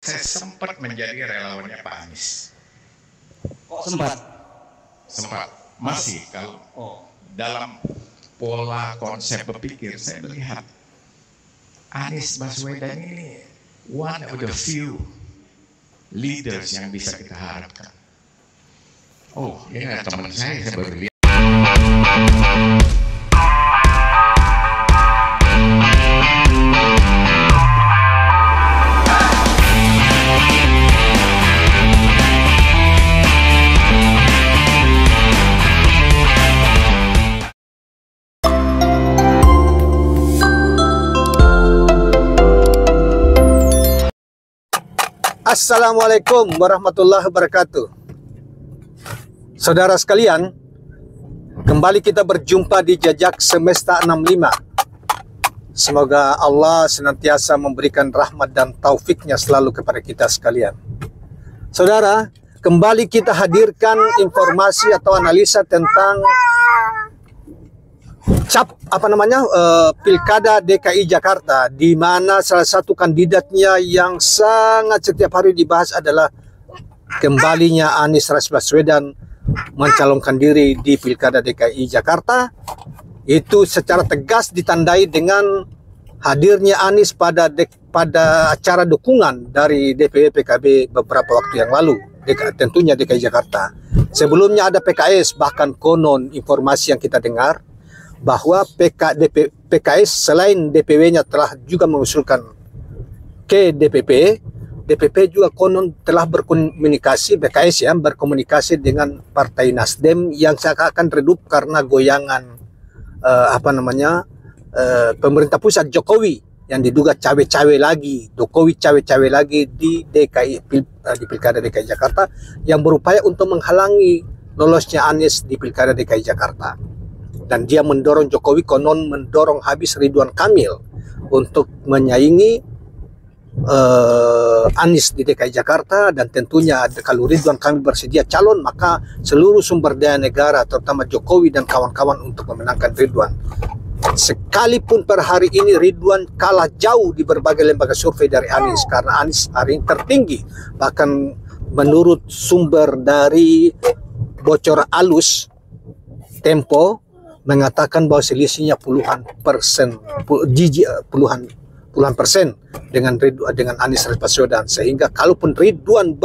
Saya sempat menjadi relawannya Pak Anies. Kok sempat? Sempat. Masih kalau dalam pola konsep berpikir saya melihat Anies Baswedan ini one of the few leaders yang bisa kita harapkan. Oh, ini ada teman saya baru lihat. Assalamualaikum warahmatullahi wabarakatuh. Saudara sekalian, kembali kita berjumpa di Jejak Semesta 65. Semoga Allah senantiasa memberikan rahmat dan taufiknya selalu kepada kita sekalian. Saudara, kembali kita hadirkan informasi atau analisa tentang Pilkada DKI Jakarta, di mana salah satu kandidatnya yang sangat setiap hari dibahas adalah kembalinya Anies Baswedan mencalonkan diri di Pilkada DKI Jakarta. Itu secara tegas ditandai dengan hadirnya Anies pada acara dukungan dari DPW PKB beberapa waktu yang lalu, tentunya DKI Jakarta. Sebelumnya ada PKS, bahkan konon informasi yang kita dengar bahwa PKS selain DPW-nya telah juga mengusulkan ke DPP juga konon telah berkomunikasi, PKS ya, berkomunikasi dengan Partai Nasdem yang seakan redup karena goyangan pemerintah pusat Jokowi yang diduga cawe-cawe lagi, di Pilkada DKI Jakarta, yang berupaya untuk menghalangi lolosnya Anies di Pilkada DKI Jakarta. Dan dia mendorong Jokowi, konon mendorong habis Ridwan Kamil untuk menyaingi Anies di DKI Jakarta. Dan tentunya kalau Ridwan Kamil bersedia calon, maka seluruh sumber daya negara terutama Jokowi dan kawan-kawan untuk memenangkan Ridwan. Sekalipun per hari ini Ridwan kalah jauh di berbagai lembaga survei dari Anies, karena Anies hari ini tertinggi. Bahkan menurut sumber dari bocor alus Tempo mengatakan bahwa selisihnya puluhan persen dengan Anies Baswedan, sehingga kalaupun Ridwan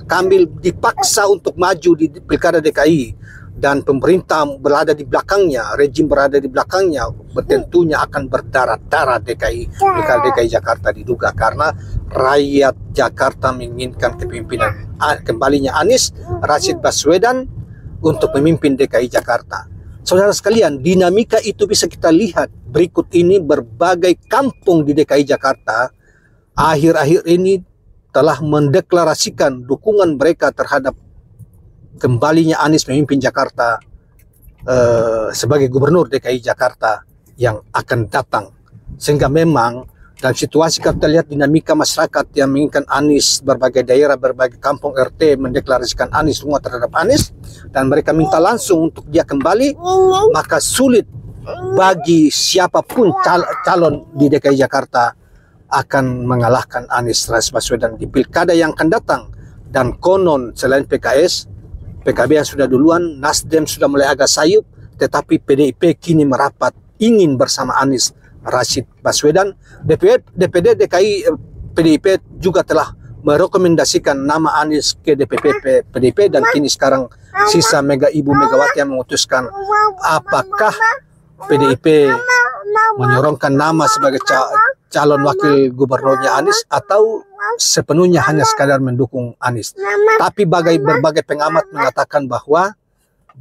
Kamil dipaksa untuk maju di Pilkada DKI dan pemerintah berada di belakangnya, rejim berada di belakangnya, tentunya akan berdarah-darah Pilkada DKI Jakarta diduga, karena rakyat Jakarta menginginkan kepemimpinan kembalinya Anies Rashid Baswedan untuk memimpin DKI Jakarta. Saudara sekalian, dinamika itu bisa kita lihat berikut ini. Berbagai kampung di DKI Jakarta akhir-akhir ini telah mendeklarasikan dukungan mereka terhadap kembalinya Anies memimpin Jakarta sebagai gubernur DKI Jakarta yang akan datang. Sehingga memang dalam situasi kita lihat dinamika masyarakat yang menginginkan Anies, berbagai daerah, berbagai kampung RT mendeklarasikan Anies semua terhadap Anies, dan mereka minta langsung untuk dia kembali, maka sulit bagi siapapun calon di DKI Jakarta akan mengalahkan Anies Baswedan di pilkada yang akan datang. Dan konon selain PKS, PKB yang sudah duluan, Nasdem sudah mulai agak sayup, tetapi PDIP kini merapat ingin bersama Anies Rashid Baswedan. DPD DKI PDIP juga telah merekomendasikan nama Anies ke DPP PDIP, dan kini sekarang sisa Ibu Megawati yang memutuskan apakah PDIP menyorongkan nama sebagai calon wakil gubernurnya Anies atau sepenuhnya hanya sekadar mendukung Anies. Tapi berbagai pengamat mengatakan bahwa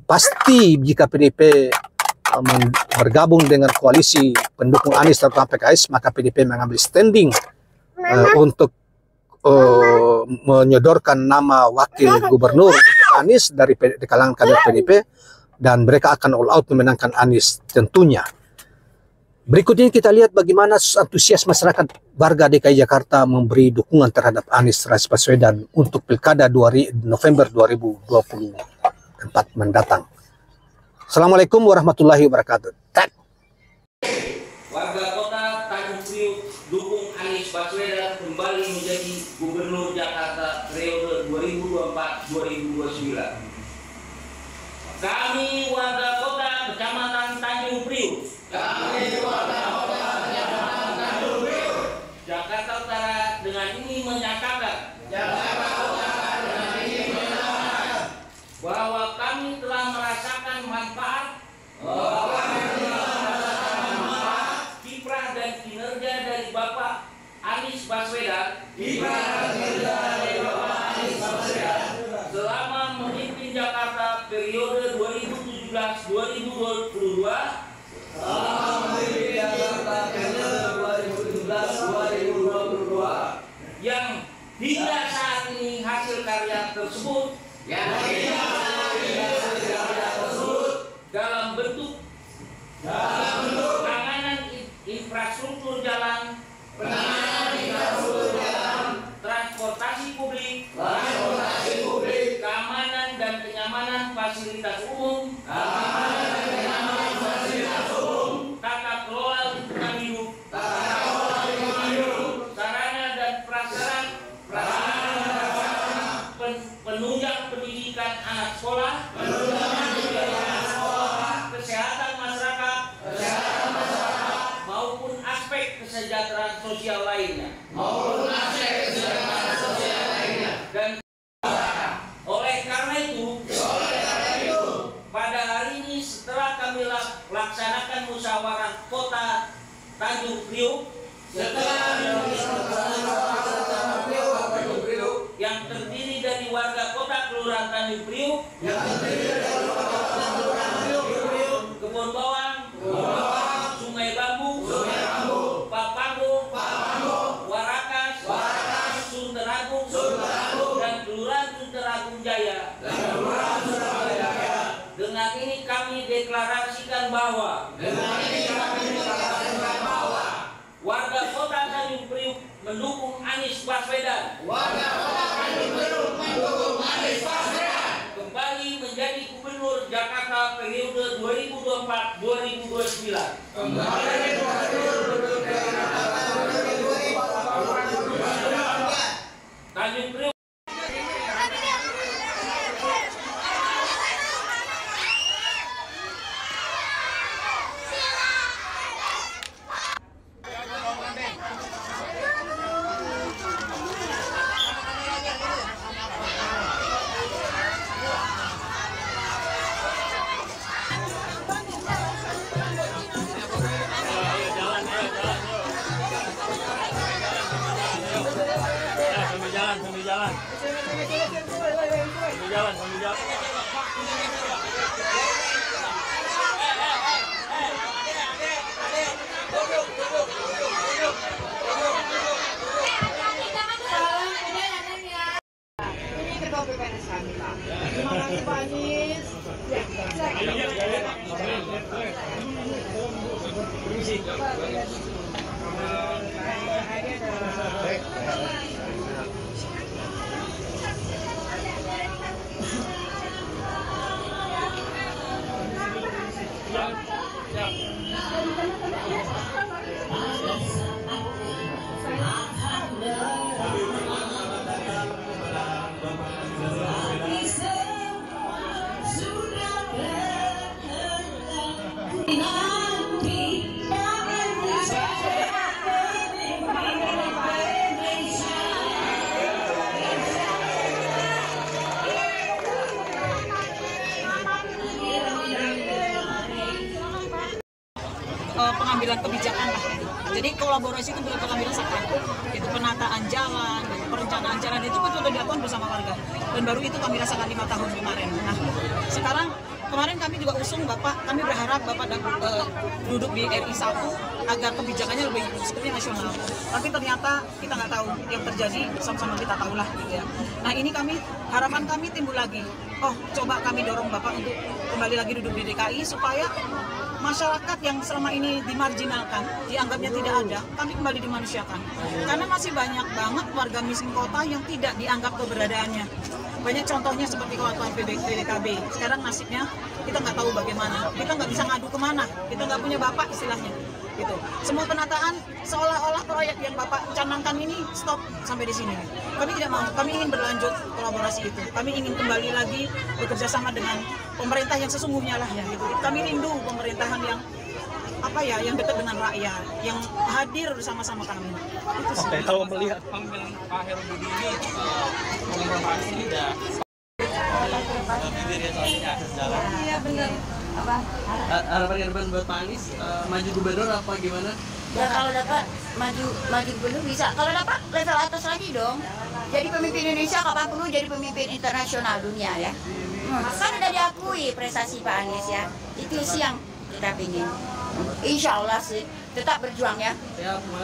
pasti jika PDIP bergabung dengan koalisi pendukung Anies terutama PKS, maka PDIP mengambil standing untuk menyodorkan nama wakil gubernur untuk Anies dari kalangan kader PDIP, dan mereka akan all out memenangkan Anies tentunya. Berikut ini kita lihat bagaimana antusias masyarakat warga DKI Jakarta memberi dukungan terhadap Anies Rashid Baswedan untuk Pilkada November 2024 mendatang. Assalamualaikum warahmatullahi wabarakatuh. Warga kota Tanjung Priok dukung Anies Baswedan kembali menjadi gubernur Gubernur Jakarta periode 2024-2029. Kami warga kota Kecamatan Tanjung Priuk, Jakarta Utara dengan ini menyatakan bahwa kami telah merasakan manfaat kiprah dan kinerja dari Bapak Anies Baswedan selama memimpin Jakarta periode 2017-2022 yang hingga saat ini hasil karya tersebut dalam bentuk penanganan infrastruktur jalan, transportasi publik, keamanan dan kenyamanan fasilitas umum, tata kelola lingkungan hidup, sarana dan prasarana penunjang pendidikan anak sekolah, kesehatan masyarakat, maupun aspek kesejahteraan sosial lainnya. Dan oleh karena itu, pada hari ini setelah kami laksanakan musyawarah kota Tanjung Priuk yang terdiri dari warga kota Kelurahan Tanjung Priuk, Kebon Bawang, Sungai Bambu, Papango, Warakas, Sunteragung, dan Kelurahan Sunteragung Jaya. Dengan ini kami deklarasikan bahwa warga kota Tanjung Priuk mendukung Anies Baswedan kembali menjadi Gubernur Jakarta periode 2024-2029. Tanjung Priuk. Sambil jalan. Ini Ketua PPNS kami, Pak. Terima kasih Pak Anies. Pengambilan kebijakan lah. Jadi kolaborasi itu betul-betul kami rasakan. Itu penataan jalan, perencanaan jalan itu betul-betul dilakukan bersama warga. Dan baru itu kami rasakan 5 tahun kemarin. Nah, sekarang kemarin kami juga usung Bapak, kami berharap Bapak duduk di RI 1 agar kebijakannya lebih seperti nasional. Tapi ternyata kita nggak tahu yang terjadi, sama-sama kita tahulah gitu ya. Nah, ini harapan kami timbul lagi. Oh, coba kami dorong Bapak untuk kembali lagi duduk di DKI supaya masyarakat yang selama ini dimarginalkan, dianggapnya tidak ada, kami kembali dimanusiakan. Karena masih banyak banget warga miskin kota yang tidak dianggap keberadaannya. Banyak contohnya seperti kawan-kawan PDKB. Sekarang nasibnya kita nggak tahu bagaimana. Kita nggak bisa ngadu kemana. Kita nggak punya bapak istilahnya. Gitu. Semua penataan seolah-olah proyek yang Bapak canangkan ini stop sampai di sini. Kami tidak mau, kami ingin berlanjut kolaborasi itu. Kami ingin kembali lagi bekerja sama dengan pemerintah yang sesungguhnya lah ya. Gitu. Kami rindu pemerintahan yang yang dekat dengan rakyat, yang hadir bersama-sama kami. Itu sih. Oke, kalau melihat pemilihan Pak Heru Budi ini pengumuman Pak Anies tidak bibir ya soalnya akses jalan. Iya benar. Apa? harapan ke depan buat Pak Anies maju gubernur apa gimana? Ya kalau dapat maju gubernur bisa. Kalau dapat level atas lagi dong. Jadi pemimpin Indonesia kapan perlu jadi pemimpin internasional dunia ya. Kan udah diakui prestasi Pak Anies ya. Itu sih yang kita pingin. Insya Allah sih tetap berjuang ya.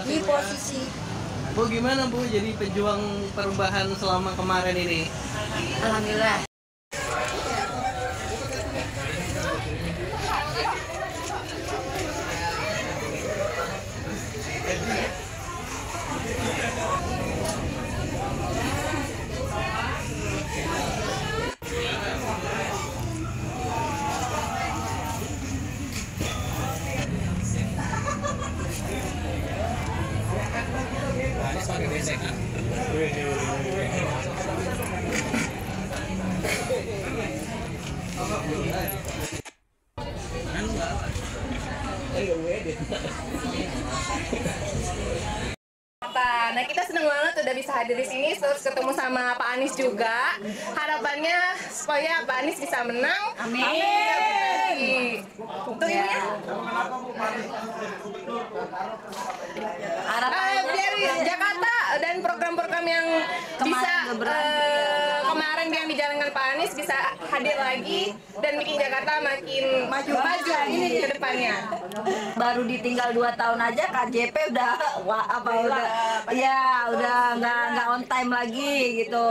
Di posisi. Bu gimana Bu jadi pejuang perubahan selama kemarin ini? Alhamdulillah. Nah, kita senang banget udah bisa hadir di sini, terus ketemu sama Pak Anies juga. Harapannya supaya Pak Anies bisa menang. Amin. Untuk ini ya. Biar Jakarta dan program-program yang bisa kemarin yang dijalankan Pak Anies bisa hadir lagi dan bikin Jakarta makin maju ini ke depannya. Baru ditinggal 2 tahun aja KJP udah nggak on time lagi gitu.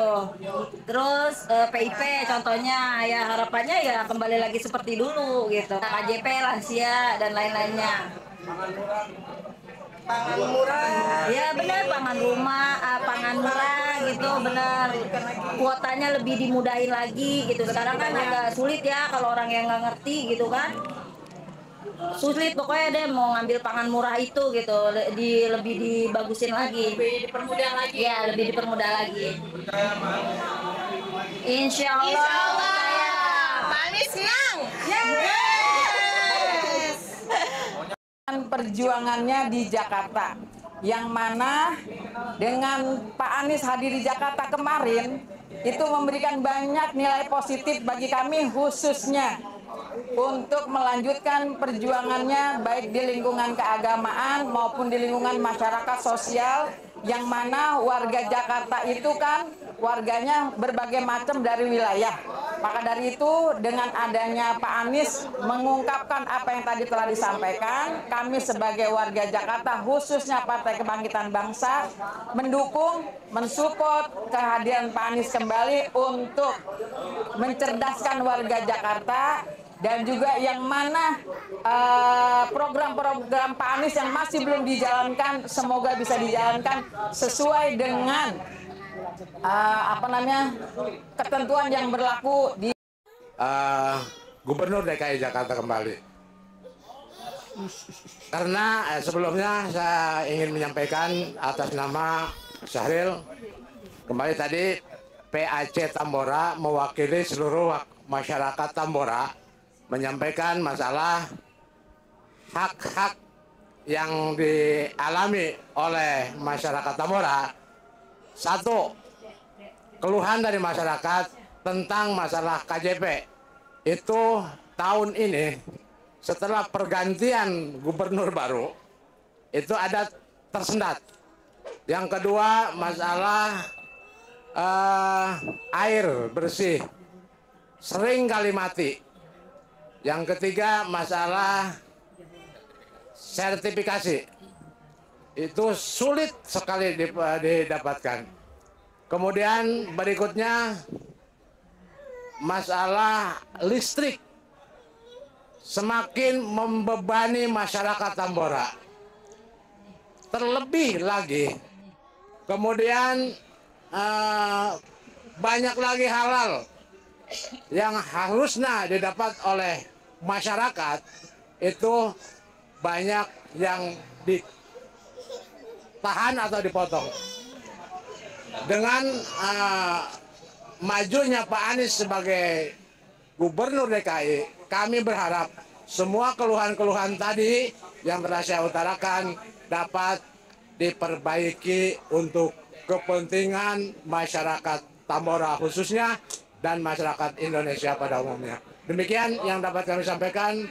Terus PIP contohnya ya harapannya ya kembali lagi seperti dulu gitu. KJP lansia dan lain-lainnya. Pangan murah. Ya benar pangan murah gitu benar. Kuotanya lebih dimudahin lagi gitu. Sekarang kan agak sulit ya kalau orang yang nggak ngerti gitu kan. Sulit pokoknya deh mau ngambil pangan murah itu gitu lebih dibagusin lagi. Lebih dipermudah lagi. Ya lebih dipermudah lagi. Insya Allah. Insya Allah. Pak Anies menang. Perjuangannya di Jakarta, yang mana dengan Pak Anies hadir di Jakarta kemarin itu memberikan banyak nilai positif bagi kami, khususnya untuk melanjutkan perjuangannya baik di lingkungan keagamaan maupun di lingkungan masyarakat sosial, yang mana warga Jakarta itu kan warganya berbagai macam dari wilayah. Maka dari itu dengan adanya Pak Anies mengungkapkan apa yang tadi telah disampaikan, kami sebagai warga Jakarta khususnya Partai Kebangkitan Bangsa mendukung, mensupport kehadiran Pak Anies kembali untuk mencerdaskan warga Jakarta. Dan juga yang mana program-program Pak Anies yang masih belum dijalankan semoga bisa dijalankan sesuai dengan ketentuan yang berlaku di Gubernur DKI Jakarta kembali. Karena sebelumnya saya ingin menyampaikan atas nama Syahril kembali tadi PAC Tambora mewakili seluruh masyarakat Tambora menyampaikan masalah hak-hak yang dialami oleh masyarakat Tambora. Satu, keluhan dari masyarakat tentang masalah KJP. Itu tahun ini setelah pergantian gubernur baru itu ada tersendat. Yang kedua, masalah air bersih sering kali mati. Yang ketiga, masalah sertifikasi itu sulit sekali didapatkan. Kemudian berikutnya masalah listrik semakin membebani masyarakat Tambora. Terlebih lagi, kemudian banyak lagi hal-hal yang harusnya didapat oleh masyarakat itu banyak yang ditahan atau dipotong. Dengan majunya Pak Anies sebagai Gubernur DKI, kami berharap semua keluhan-keluhan tadi yang telah saya utarakan dapat diperbaiki untuk kepentingan masyarakat Tambora khususnya dan masyarakat Indonesia pada umumnya. Demikian yang dapat kami sampaikan.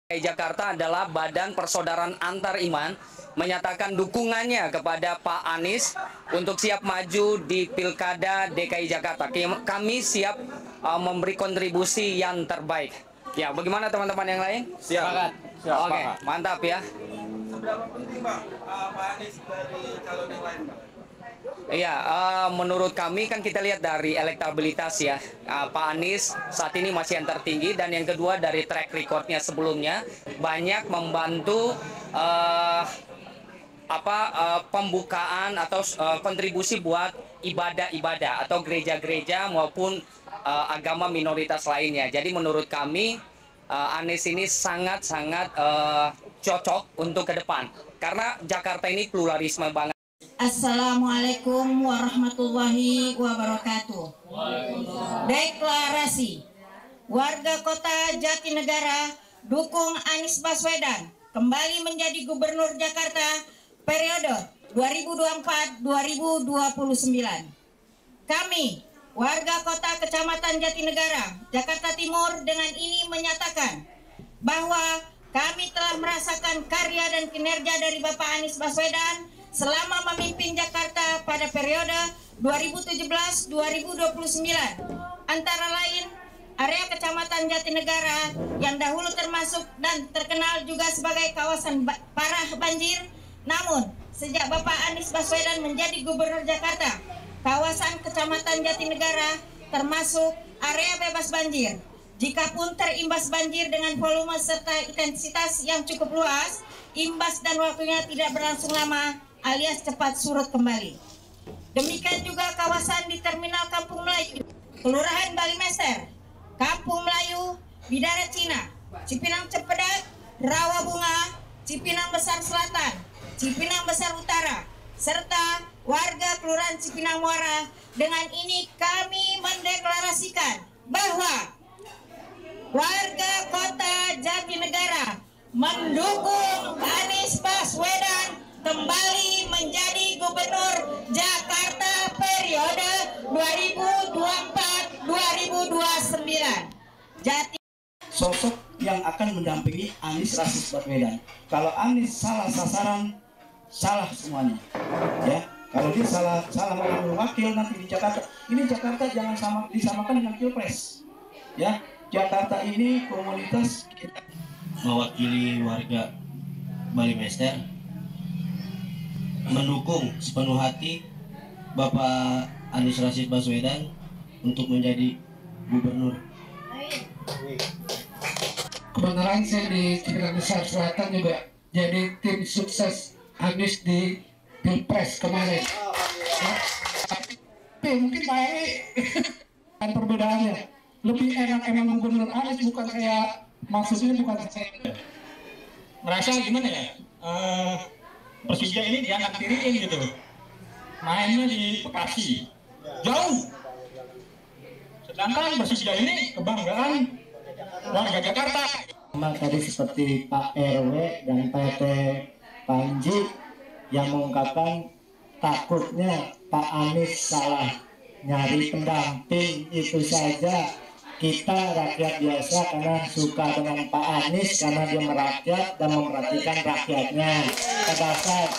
DKI Jakarta adalah Badan Persaudaraan Antar Iman menyatakan dukungannya kepada Pak Anies untuk siap maju di Pilkada DKI Jakarta. Kami siap memberi kontribusi yang terbaik. Ya, bagaimana teman-teman yang lain? Siap. Oke, mantap ya. Seberapa penting Pak Anies dari calon yang lain, Pak? Iya, menurut kami kan kita lihat dari elektabilitas ya, Pak Anies saat ini masih yang tertinggi, dan yang kedua dari track recordnya sebelumnya banyak membantu pembukaan atau kontribusi buat ibadah-ibadah atau gereja-gereja maupun agama minoritas lainnya. Jadi menurut kami Anies ini sangat-sangat cocok untuk ke depan karena Jakarta ini pluralisme banget. Assalamualaikum warahmatullahi wabarakatuh. Deklarasi warga kota Jatinegara dukung Anies Baswedan kembali menjadi Gubernur Jakarta periode 2024-2029. Kami, warga kota Kecamatan Jatinegara, Jakarta Timur, dengan ini menyatakan bahwa kami telah merasakan karya dan kinerja dari Bapak Anies Baswedan selama memimpin Jakarta pada periode 2017-2029. Antara lain, area Kecamatan Jatinegara yang dahulu termasuk dan terkenal juga sebagai kawasan parah banjir. Namun, sejak Bapak Anies Baswedan menjadi Gubernur Jakarta, kawasan Kecamatan Jatinegara termasuk area bebas banjir. Jikapun terimbas banjir dengan volume serta intensitas yang cukup luas, imbas dan waktunya tidak berlangsung lama alias cepat surut kembali. Demikian juga kawasan di Terminal Kampung Melayu, Kelurahan Balimester, Kampung Melayu, Bidara Cina, Cipinang Cepedak, Rawa Bunga, Cipinang Besar Selatan, Cipinang Besar Utara, serta warga Kelurahan Cipinang Muara. Dengan ini kami mendeklarasikan bahwa warga kota Jatinegara mendukung Anies Baswedan kembali menjadi Gubernur Jakarta periode 2024-2029. Sosok yang akan mendampingi Anies Baswedan. Kalau Anies salah sasaran, salah semuanya. Ya, kalau dia salah mengambil wakil nanti di Jakarta. Ini Jakarta jangan disamakan dengan Pilpres. Ya, Jakarta ini komunitas kita. Mewakili warga Balimester mendukung sepenuh hati Bapak Anies Rashid Baswedan untuk menjadi gubernur. Kebenaran saya di Cipinang Besar Selatan juga jadi tim sukses Anies di Pilpres kemarin. Tapi mungkin baik kan perbedaannya. Lebih enak emang Gubernur Anies, bukan kayak maksudnya bukan saya. Merasa gimana ya? Persija ini diangkat diriin gitu. Mainnya di Bekasi, jauh. Sedangkan Persija ini kebanggaan warga Jakarta. Memang tadi seperti Pak RW dan PT Panji yang mengungkapkan takutnya Pak Anies salah nyari pendamping. Itu saja, kita rakyat biasa karena suka dengan Pak Anies karena dia merakyat dan memperhatikan rakyatnya. Pada saat